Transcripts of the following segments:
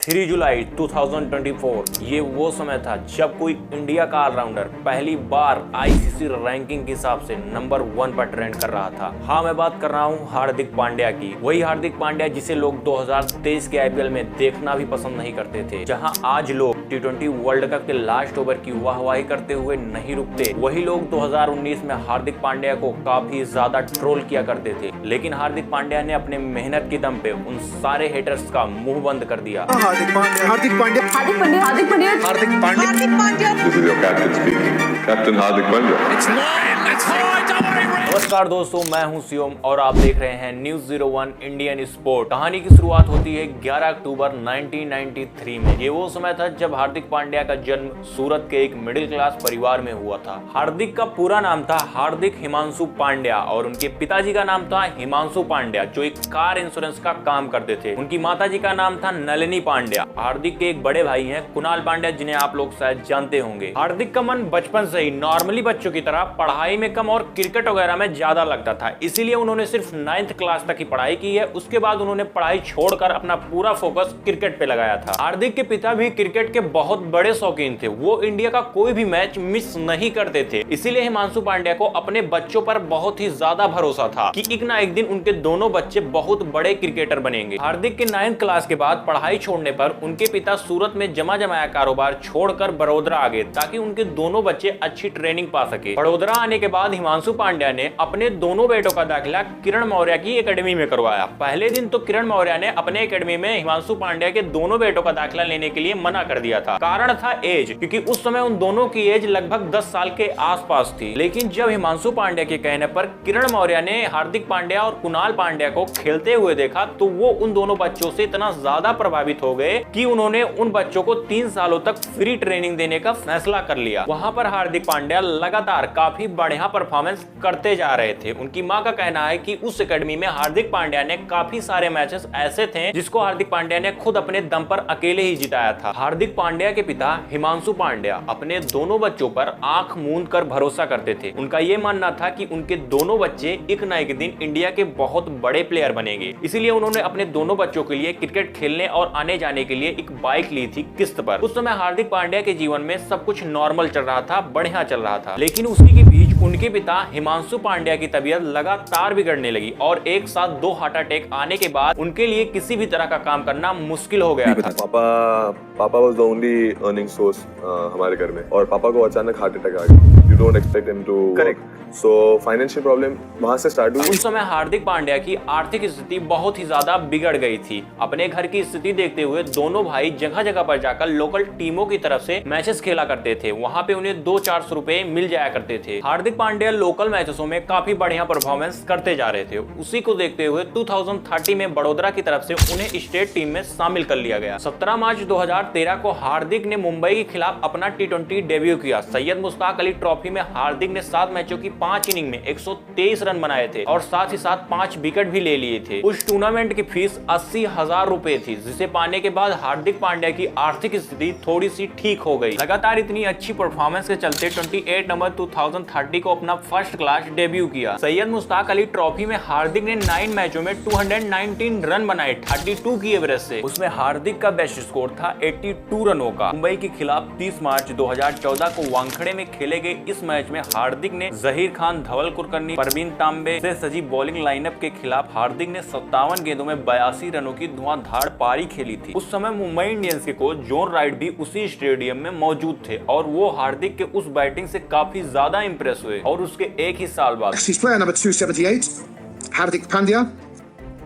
3 जुलाई 2024 ये वो समय था जब कोई इंडिया का ऑलराउंडर पहली बार आईसीसी रैंकिंग के हिसाब से नंबर 1 पर ट्रेंड कर रहा था। हाँ, मैं बात कर रहा हूँ हार्दिक पांड्या की। वही हार्दिक पांड्या जिसे लोग 2023 के आईपीएल में देखना भी पसंद नहीं करते थे। जहां आज लोग T20 वर्ल्ड कप के लास्ट ओवर की वाहवाही करते हुए नहीं रुकते, वही लोग 2019 में हार्दिक पांड्या को काफी ज्यादा ट्रोल किया करते थे। लेकिन हार्दिक पांड्या ने अपने मेहनत के दम पे उन सारे हेटर्स का मुंह बंद कर दिया। Hardik Pandya Hardik Pandya Hardik Pandya Hardik Pandya Hardik Pandya Hardik Pandya This is your captain speaking. Captain Hardik Pandya. It's long, it's high, double ring. नमस्कार दोस्तों, मैं हूं शिवम और आप देख रहे हैं न्यूज़ 01 इंडियन स्पोर्ट। कहानी की शुरुआत होती है 11 अक्टूबर 1993 में। ये वो समय था जब हार्दिक पांड्या का जन्म सूरत के एक मिडिल क्लास परिवार में हुआ था। हार्दिक का पूरा नाम था हार्दिक हिमांशु पांड्या और उनके पिताजी का नाम था हिमांशु पांड्या, जो एक कार इंश्योरेंस का काम करते थे। उनकी माताजी का नाम था नलिनी पांड्या। हार्दिक के एक बड़े भाई हैं कुणाल पांड्या, जिन्हें आप लोग शायद जानते होंगे। हार्दिक का मन बचपन से ही नॉर्मली बच्चों की तरह पढ़ाई में कम और क्रिकेट वगैरह में ज्यादा लगता था, इसीलिए उन्होंने सिर्फ 9th क्लास तक ही पढ़ाई की है। उसके बाद उन्होंने पढ़ाई छोड़कर अपना पूरा फोकस क्रिकेट पे लगाया था। हार्दिक के पिता भी क्रिकेट के बहुत बड़े शौकीन थे। वो इंडिया का कोई भी मैच मिस नहीं करते थे, इसीलिए हिमांशु पांड्या को अपने बच्चों पर बहुत ही ज्यादा भरोसा था कि एक ना एक दिन उनके दोनों बच्चे बहुत बड़े क्रिकेटर बनेंगे। हार्दिक के 9th क्लास के बाद पढ़ाई छोड़ने पर उनके पिता सूरत में जमा जमाया कारोबार छोड़कर बड़ौदा आ गए ताकि उनके दोनों बच्चे अच्छी ट्रेनिंग पा सके। बड़ौदा आने के बाद हिमांशु पांड्या ने अपने दोनों बेटों का दाखिला किरण मौर्य की एकेडमी में करवाया। पहले दिन तो किरण मौर्य ने अपने एकेडमी में हिमांशु पांड्या के दोनों बेटों का दाखिला लेने के लिए मना कर दिया था। कारण था एज, क्योंकि उस समय उन दोनों की एज लगभग 10 साल के आसपास थी। लेकिन जब हिमांशु पांड्या के कहने पर किरण मौर्य ने हार्दिक पांड्या और कुणाल पांड्या को खेलते हुए देखा तो वो उन दोनों बच्चों से इतना ज्यादा प्रभावित हो गए कि उन्होंने उन बच्चों को 3 सालों तक फ्री ट्रेनिंग देने का फैसला कर लिया। वहां पर हार्दिक पांड्या लगातार काफी बढ़िया परफॉर्मेंस करते जा रहे थे। उनकी मां का कहना है कि उस एकेडमी में हार्दिक पांड्या ने काफी सारे मैचेस ऐसे थे जिसको हार्दिक पांड्या ने खुद अपने दम पर अकेले ही जिताया था। हार्दिक पांड्या के पिता हिमांशु पांड्या अपने दोनों बच्चों पर आंख मूंद कर भरोसा करते थे। उनका ये मानना था कि उनके दोनों बच्चे एक ना एक दिन इंडिया के बहुत बड़े प्लेयर बनेंगे, इसीलिए उन्होंने अपने दोनों बच्चों के लिए क्रिकेट खेलने और आने जाने के लिए एक बाइक ली थी किस्त पर। उस समय हार्दिक पांड्या के जीवन में सब कुछ नॉर्मल चल रहा था, बढ़िया चल रहा था। लेकिन उसी के बीच उनके पिता हिमांशु पांड्या की तबीयत लगातार बिगड़ने लगी और एक साथ 2 हार्ट अटैक आने के बाद उनके लिए किसी भी तरह का काम करना मुश्किल हो गया था। पापा was the only earning source हमारे घर में, और पापा को अचानक हार्ट अटैक आ गया। You don't expect him to work. So financial problem वहाँ से स्टार्ट हुई। उस समय हार्दिक पांड्या की आर्थिक स्थिति बहुत ही ज्यादा बिगड़ गई थी। अपने घर की स्थिति देखते हुए दोनों भाई जगह जगह पर जाकर लोकल टीमों की तरफ से मैचेस खेला करते थे। वहाँ पे उन्हें 200-400 रुपए मिल जाया करते थे। हार्दिक पांड्या लोकल मैचेसों में काफी बढ़िया परफॉर्मेंस करते जा रहे थे। उसी को देखते हुए 2030 में बड़ौदा की तरफ से उन्हें स्टेट टीम में शामिल कर लिया गया। 17 मार्च 2013 को हार्दिक ने मुंबई के खिलाफ अपना T20 डेब्यू किया। सैयद मुश्ताक अली ट्रॉफी में हार्दिक ने 7 मैचों की 5 इनिंग में 123 रन बनाए थे और साथ ही साथ 5 विकेट भी ले लिए थे। उस टूर्नामेंट की फीस 80,000 रुपए थी, जिसे पाने के बाद हार्दिक पांड्या की आर्थिक स्थिति थोड़ी सी ठीक हो गई। लगातार इतनी अच्छी परफॉर्मेंस के चलते 28 नवंबर 2030 को अपना फर्स्ट क्लास डेब्यू किया। सैयद मुश्ताक अली ट्रॉफी में हार्दिक ने 9 मैचों में 219 रन बनाए 32 की एवरेज से। उसमें हार्दिक का बेस्ट स्कोर था 82 रनों का। मुंबई के खिलाफ 30 मार्च 2014 को वानखेड़े में खेले गए इस मैच में हार्दिक ने जहीर खान, धवल कुलकर्णी, परवीन तांबे से सजी बॉलिंग लाइनअप के खिलाफ हार्दिक ने 57 गेंदों में 82 रनों की धुआंधार पारी खेली थी। उस समय मुंबई इंडियंस के कोच जॉन राइट भी उसी स्टेडियम में मौजूद थे और वो हार्दिक के उस बैटिंग से काफी ज्यादा इंप्रेस हुए और उसके एक ही साल बाद Player number 278, Hardik Pandya.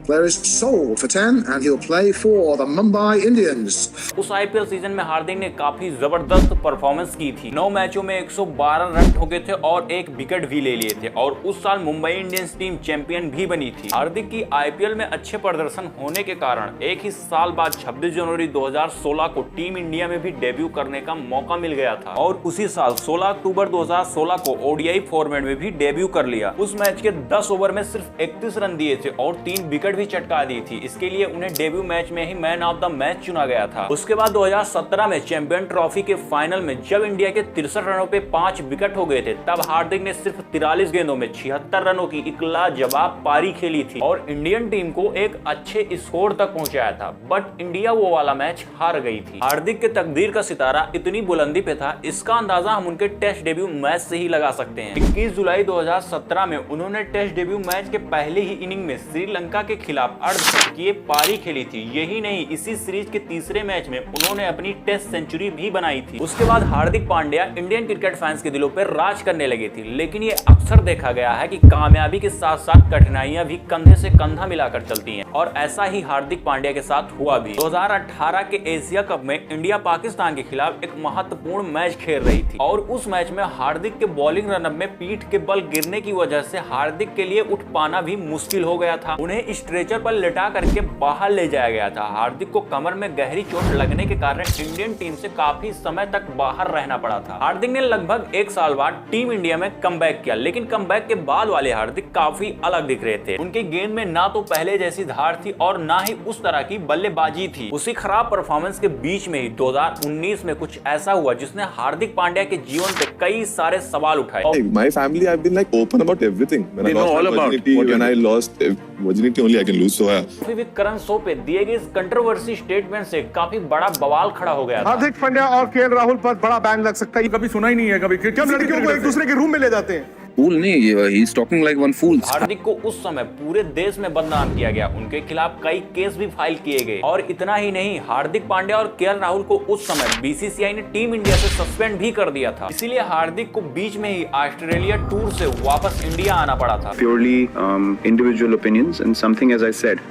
Player is sold for 10 and he'll play for the Mumbai Indians. उस आईपीएल सीजन में हार्दिक ने काफी जबरदस्त परफॉर्मेंस की थी। 9 मैचों में 112 रन ठोके थे और 1 विकेट भी ले लिए थे और उस साल मुंबई इंडियंस टीम चैंपियन भी बनी थी। हार्दिक की आईपीएल में अच्छे प्रदर्शन होने के कारण एक ही साल बाद 26 जनवरी 2016 को टीम इंडिया में भी डेब्यू करने का मौका मिल गया था और उसी साल 16 अक्टूबर 2016 को ओडीआई फॉर्मेट में भी डेब्यू कर लिया। उस मैच के 10 ओवर में सिर्फ 31 रन दिए थे और 3 विकेट विकेट भी चटका दी थी। इसके लिए उन्हें डेब्यू मैच में ही मैन ऑफ द मैच चुना गया था। उसके बाद 2017 में चैंपियन ट्रॉफी के फाइनल में जब इंडिया के 63 रनों पे 5 विकेट हो गए थे, तब हार्दिक ने सिर्फ 43 गेंदों में 76 रनों की एक लाजवाब पारी खेली थी और इंडियन टीम को एक अच्छे स्कोर तक पहुंचाया था। बट इंडिया वो वाला मैच हार गई थी। हार्दिक के तकदीर का सितारा इतनी बुलंदी पे था, इसका अंदाजा हम उनके टेस्ट डेब्यू मैच से ही लगा सकते हैं। 21 जुलाई 2017 में उन्होंने टेस्ट डेब्यू मैच के पहले ही इनिंग में श्रीलंका के खिलाफ अर्धशतकीय पारी खेली थी। यही नहीं, इसी सीरीज के तीसरे मैच में उन्होंने अपनी टेस्ट सेंचुरी भी बनाई थी। उसके बाद Hardik Pandya Indian cricket fans के दिलों पर राज करने लगी थी। लेकिन ये अक्सर देखा गया है कि कामयाबी के साथ साथ कठिनाइयां भी कंधे से कंधा मिलाकर चलती हैं और ऐसा ही हार्दिक पांड्या के साथ हुआ भी। 2018 के एशिया कप में इंडिया पाकिस्तान के खिलाफ एक महत्वपूर्ण मैच खेल रही थी और उस मैच में हार्दिक के बॉलिंग रनअप में पीठ के बल गिरने की वजह से हार्दिक के लिए उठ पाना भी मुश्किल हो गया था। उन्हें स्ट्रेचर पर लेटा करके बाहर ले जाया गया था। हार्दिक को कमर में गहरी चोट लगने के कारण इंडियन टीम से काफी समय तक बाहर रहना पड़ा था। हार्दिक ने लगभग 1 साल बाद टीम इंडिया में कमबैक किया, लेकिन कमबैक के बाद वाले हार्दिक काफी अलग दिख रहे थे। उनके गेंद में ना तो पहले जैसी धार थी और ना ही उस तरह की बल्लेबाजी थी। उसी खराब परफॉर्मेंस के बीच में ही 2019 में कुछ ऐसा हुआ जिसने हार्दिक पांड्या के जीवन पे कई सारे सवाल उठाए। My family, I've been like open about everything. When I lost my virginity, when I lost virginity, only I can lose. So फिर भी करण शो पे दिए गए इस कंट्रोवर्सी स्टेटमेंट से काफी बड़ा बवाल खड़ा हो गया था। हार्दिक पांड्या और केएल राहुल पर बड़ा बैन लग सकता है। कभी सुना ही नहीं है, कभी क्यों लड़कियों को एक दूसरे के रूम में ले जाते हैं। फूल नहीं, he is talking like one fool. Hardik को उस समय पूरे देश में बदनाम किया गया, उनके खिलाफ कई केस भी फाइल किए गए और इतना ही नहीं, हार्दिक पांड्या और केएल राहुल को उस समय बीसीसीआई ने टीम इंडिया से सस्पेंड भी कर दिया था। इसीलिए हार्दिक को बीच में ही ऑस्ट्रेलिया टूर से वापस इंडिया आना पड़ा था। Purely individual opinions and something, as I said,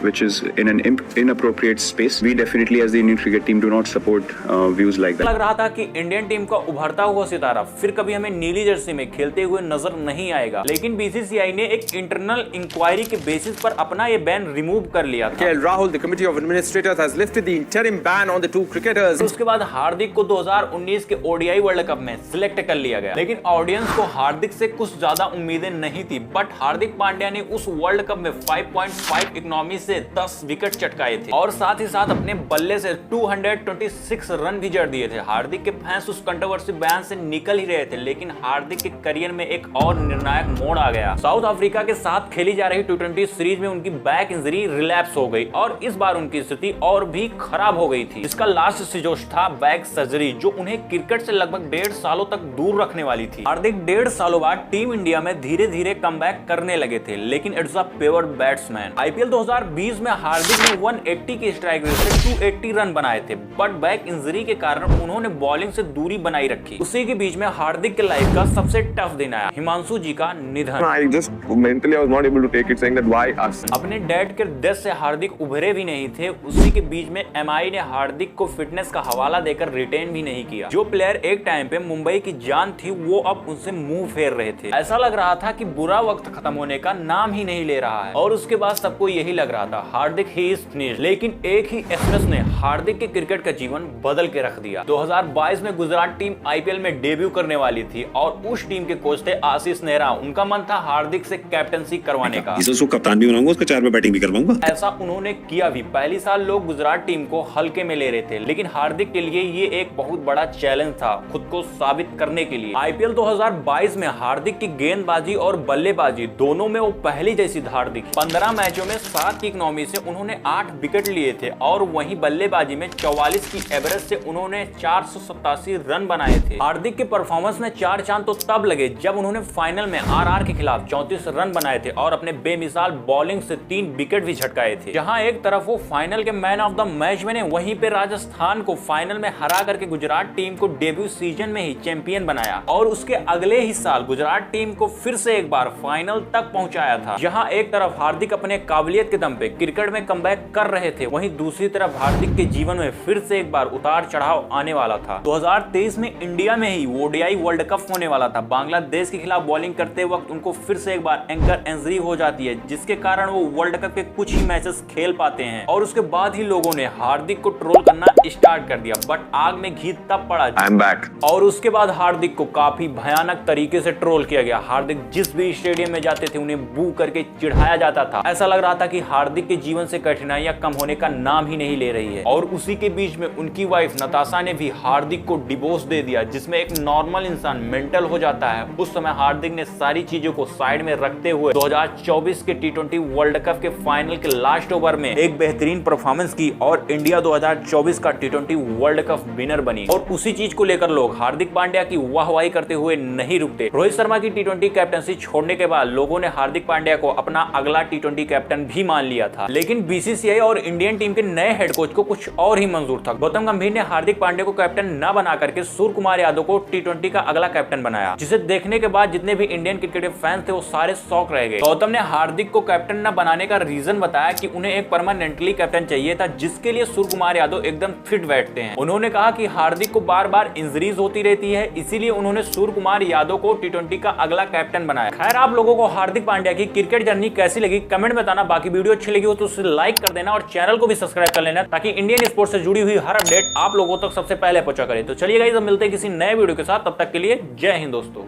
which is in an inappropriate space. We definitely, as the Indian cricket team, do not support views like that. लग रहा था कि इंडियन टीम का उभरता हुआ सितारा फिर कभी हमें नीली जर्सी में खेलते हुए नजर नहीं आएगा, लेकिन बीसीसीआई ने एक इंटरनल इंक्वायरी के बेसिस पर अपना ये बैन रिमूव कर लिया था। KL Rahul, the committee of administrators, has lifted the interim ban on the 2 cricketers. उसके बाद हार्दिक को 2019 के ओडीआई वर्ल्ड कप में सिलेक्ट कर लिया गया, लेकिन ऑडियंस को हार्दिक से कुछ ज्यादा उम्मीदें नहीं थी। बट हार्दिक पांड्या ने उस वर्ल्ड कप में 5.5 इकोनॉमी से 10 विकेट चटकाए थे और साथ ही साथ अपने बल्ले से 226 रन भी जड़ दिए थे। हार्दिक के फैंस उस कंट्रोवर्सी बैन से निकल ही रहे थे, लेकिन हार्दिक के करियर में एक और निर्णायक मोड़ आ गया। साउथ अफ्रीका के साथ खेली जा रही T20 सीरीज में उनकी बैक इंजरी रिलैप्स हो गई और इस बार उनकी स्थिति और भी खराब हो गई थी। इसका लास्ट स्टेज था बैक सर्जरी, जो उन्हें क्रिकेट से लगभग 1.5 सालों तक दूर रखने वाली थी। हार्दिक 1.5 सालों बाद टीम इंडिया में धीरे धीरे कमबैक करने लगे थे, लेकिन it's a power batsman. IPL 2020 में हार्दिक ने 180 की स्ट्राइक रेट से 280 रन बनाए थे, बट बैक इंजरी के कारण उन्होंने बॉलिंग से दूरी बनाई रखी। उसी के बीच में हार्दिक के लाइफ का सबसे टफ दिन आया, हिमांशु जी का निधन। I just mentally I was not able to take it, saying that why us? अपने डैड के डेथ से हार्दिक उभरे भी नहीं थे। उसी के बीच में एमआई ने हार्दिक को फिटनेस का हवाला देकर रिटेन भी नहीं किया। जो प्लेयर एक टाइम पे मुंबई की जान थी, वो अब उनसे मुंह फेर रहे थे। ऐसा लग रहा था कि बुरा वक्त खत्म होने का नाम ही नहीं ले रहा है और उसके बाद सबको यही लग रहा था, हार्दिक ही इज फिनिश्ड। लेकिन एक ही एसएमएस ने हार्दिक के क्रिकेट का जीवन बदल के रख दिया। 2022 में गुजरात टीम आईपीएल में डेब्यू करने वाली थी और उस टीम के कोच थे आशीष नेहरा। उनका मन था हार्दिक से कैप्टनसी करवाने का। इसे उसको कप्तान भी बनाऊंगा, उसके 4 में बैटिंग भी करवाऊंगा। ऐसा उन्होंने किया भी। पहली साल लोग गुजरात टीम को हल्के में ले रहे थे, लेकिन हार्दिक के लिए ये एक बहुत बड़ा चैलेंज था खुद को साबित करने के लिए। आईपीएल 2022 में हार्दिक की गेंदबाजी और बल्लेबाजी दोनों में वो पहली जैसी धार दिखी। 15 मैचों में 7 की इकोनॉमी से उन्होंने 8 विकेट लिए थे और वहीं बल्लेबाजी में 44 की एवरेज से उन्होंने 487 रन बनाए थे। हार्दिक के परफॉर्मेंस में 4 चांद तो तब लगे जब उन्होंने फाइनल में आरआर के खिलाफ 34 रन बनाए थे और अपने बेमिसाल बॉलिंग से 3 विकेट भी झटकाए थे। जहां एक तरफ वो फाइनल के मैन ऑफ द मैच बने, वहीं पे राजस्थान को फाइनल में हरा करके गुजरात टीम को डेब्यू सीजन में ही चैंपियन बनाया और उसके अगले ही साल गुजरात टीम को फिर से एक बार फाइनल तक पहुंचाया था। जहां एक तरफ हार्दिक अपने काबिलियत के दम पे क्रिकेट में कमबैक कर रहे थे, वहीं दूसरी तरफ हार्दिक के जीवन में फिर से एक बार उतार चढ़ाव आने वाला था। 2023 में इंडिया में ही ओडीआई वर्ल्ड कप होने वाला था। बांग्लादेश के खिलाफ बॉलिंग करते वक्त उनको फिर से एक बार एंकर इंजरी हो जाती है, जिसके कारण वो वर्ल्ड कप के कुछ ही मैचेस खेल पाते हैं। और उसके बाद ही लोगों ने हार्दिक को ट्रोल करना स्टार्ट कर दिया, बट आग में घी तब पड़ा और उसके बाद हार्दिक को काफी भयानक तरीके से ट्रोल किया गया। हार्दिक जिस भी स्टेडियम में जाते थे उन्हें बू करके चिढ़ाया जाता था। ऐसा लग रहा था कि हार्दिक के जीवन से कठिनाइयां कम होने का नाम ही नहीं ले रही है। और उसी के बीच में उनकी वाइफ नताशा ने भी हार्दिक को डिवोर्स दे दिया, जिसमें एक नॉर्मल इंसान मेंटल हो जाता है। उस समय हार्दिक ने सारी चीजों को साइड में रखते हुए 2024 के T20 वर्ल्ड कप के फाइनल के लास्ट ओवर में एक बेहतरीन परफॉर्मेंस की और इंडिया 2024 का T20 वर्ल्ड कप विनर बनी। और उसी चीज को लेकर लोग हार्दिक पांड्या की वाहवाही करते हुए नहीं रुकते। रोहित शर्मा की T20 कैप्टनसी छोड़ने के बाद लोगों ने हार्दिक पांड्या को अपना अगला T20 कैप्टन भी मान लिया था, लेकिन BCCI और इंडियन टीम के नए हेड कोच को कुछ और ही मंजूर था। गौतम गंभीर ने हार्दिक पांड्या को कैप्टन न बना करके सूर्य कुमार यादव को T20 का अगला कैप्टन बनाया, जिसे देखने के बाद जितने भी इंडियन क्रिकेट के फैंस थे वो सारे शॉक रह गए। गौतम ने हार्दिक को कैप्टन न बनाने का रीजन बताया कि उन्हें एक परमानेंटली कैप्टन चाहिए था, जिसके लिए सूर्य कुमार यादव एकदम फिट बैठते हैं। उन्होंने कहा कि हार्दिक को बार बार इंजरीज होती रहती है, इसीलिए उन्होंने सूर्य कुमार यादव को T20 का अगला कैप्टन बनाया। खैर, आप लोगों को हार्दिक पांड्या की क्रिकेट जर्नी कैसी लगी कमेंट में बताना। बाकी वीडियो अच्छी लगी हो तो उसे लाइक कर देना और चैनल को भी सब्सक्राइब कर लेना, ताकि इंडियन स्पोर्ट्स से जुड़ी हुई हर अपडेट आप लोगों तक सबसे पहले पहुंचा करे। तो चलिए गाइस, अब मिलते हैं किसी नए वीडियो के साथ, तब तक के लिए जय हिंद दोस्तों।